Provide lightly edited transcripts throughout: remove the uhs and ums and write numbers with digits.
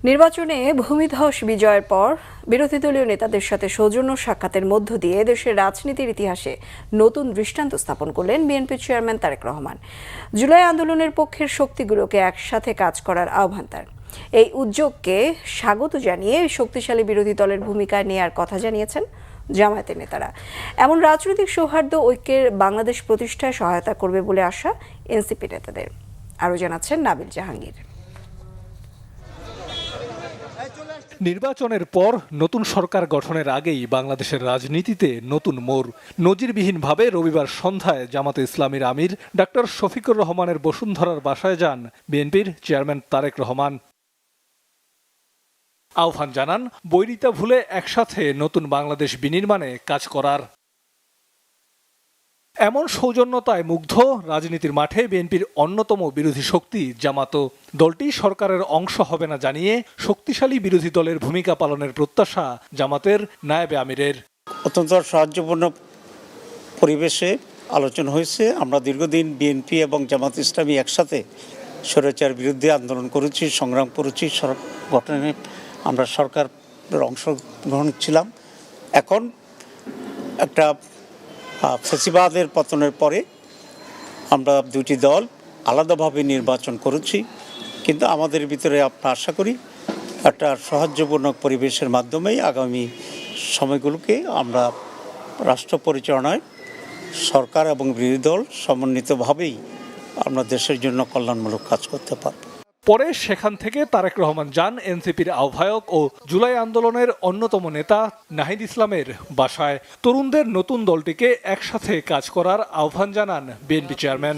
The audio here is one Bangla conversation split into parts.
নির্বাচনে ভূমিধস বিজয়ের পর বিরোধী দলীয় নেতাদের সাথে সৌজন্য সাক্ষাতের মধ্য দিয়ে দেশের রাজনীতির ইতিহাসে নতুন দৃষ্টান্ত স্থাপন করলেন বিএনপি চেয়ারম্যান তারেক রহমান। জুলাই আন্দোলনের পক্ষের শক্তিগুলোকে একসাথে কাজ করার আহ্বান তার। এই উদ্যোগকে স্বাগত জানিয়ে শক্তিশালী বিরোধী দলের ভূমিকায় নেয়ার কথা জানিয়েছেন জামায়াতের নেতারা। এমন রাজনৈতিক সৌহার্দ্য ঐক্যের বাংলাদেশ প্রতিষ্ঠায় সহায়তা করবে বলে আশা এনসিপি নেতাদের। আরও জানাচ্ছেন নাবিল জাহাঙ্গীর। নির্বাচনের পর নতুন সরকার গঠনের আগেই বাংলাদেশের রাজনীতিতে নতুন মোড়। নজিরবিহীনভাবে রবিবার সন্ধ্যায় জামাতে ইসলামীর আমির ডাক্তার শফিকুর রহমানের বসুন্ধরার বাসায় যান বিএনপির চেয়ারম্যান তারেক রহমান। আহ্বান জানান বৈরিতা ভুলে একসাথে নতুন বাংলাদেশ বিনির্মাণে কাজ করার। এমন সৌজন্যতায় মুগ্ধ রাজনীতির মাঠে বিএনপির অন্যতম বিরোধী শক্তি জামাত। দলটি সরকারের অংশ হবে না জানিয়ে শক্তিশালী বিরোধী দলের ভূমিকা পালনের প্রত্যাশা জামাতের নায়েবে আমিরের। অত্যন্ত সাহায্যপূর্ণ পরিবেশে আলোচনা হয়েছে। আমরা দীর্ঘদিন বিএনপি এবং জামাত ইসলামী একসাথে স্বৈরাচার বিরুদ্ধে আন্দোলন করেছি, সংগ্রাম করেছি। গঠনে আমরা সরকারের অংশগ্রহণ ছিলাম। এখন একটা ফ্যাসিবাদের পতনের পরে আমরা দুটি দল আলাদাভাবে নির্বাচন করেছি, কিন্তু আমাদের ভিতরে আমরা আশা করি একটা সৌহার্দ্যপূর্ণ পরিবেশের মাধ্যমেই আগামী সময়গুলোকে আমরা রাষ্ট্র পরিচালনায় সরকার এবং বিরোধী দল সমন্বিতভাবেই আমরা দেশের জন্য কল্যাণমূলক কাজ করতে পারব। পরে সেখান থেকে তারেক রহমান যান এনসিপির আহ্বায়ক ও জুলাই আন্দোলনের অন্যতম নেতা নাহিদ ইসলামের বাসায়। তরুণদের নতুন দলটিকে একসাথে কাজ করার আহ্বান জানান বিএনপি চেয়ারম্যান।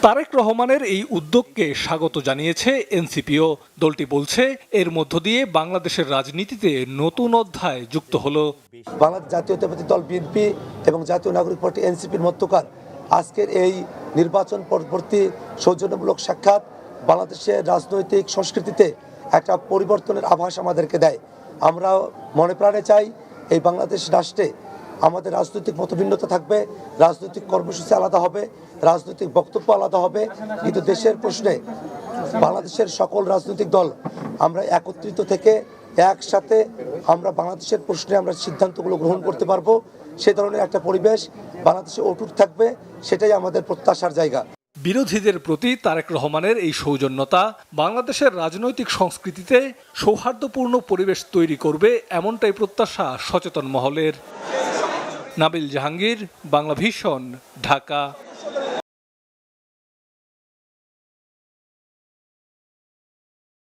তারেক রহমানের এই উদ্যোগকে স্বাগত জানিয়েছে এনসিপিও। দলটি বলছে এর মধ্য দিয়ে বাংলাদেশের রাজনীতিতে নতুন অধ্যায় যুক্ত হলো। বাংলাদেশ জাতীয়তাবাদী দল বিএনপি এবং জাতীয় নাগরিক পার্টি এনসিপির মধ্যকার আজকের এই নির্বাচন পরবর্তী সৌজন্যমূলক সাক্ষাৎ বাংলাদেশের রাজনৈতিক সংস্কৃতিতে একটা পরিবর্তনের আভাস আমাদেরকে দেয়। আমরা মনে প্রাণে চাই এই বাংলাদেশ রাষ্ট্রে আমাদের রাজনৈতিক মতভিন্নতা থাকবে, রাজনৈতিক কর্মসূচি আলাদা হবে, রাজনৈতিক বক্তব্য আলাদা হবে, কিন্তু দেশের প্রশ্নে বাংলাদেশের সকল রাজনৈতিক দল আমরা একত্রিত থেকে একসাথে আমরা বাংলাদেশের প্রশ্নে আমরা সিদ্ধান্তগুলো গ্রহণ করতে পারবো। সে ধরনের একটা পরিবেশ বাংলাদেশে অটুট থাকবে, সেটাই আমাদের প্রত্যাশার জায়গা। বিরোধীদের প্রতি তারেক রহমানের এই সৌজন্যতা বাংলাদেশের রাজনৈতিক সংস্কৃতিতে সৌহার্দ্যপূর্ণ পরিবেশ তৈরি করবে, এমনটাই প্রত্যাশা সচেতন মহলের। নাবিল জাহাঙ্গীর, বাংলা ভিশন, ঢাকা।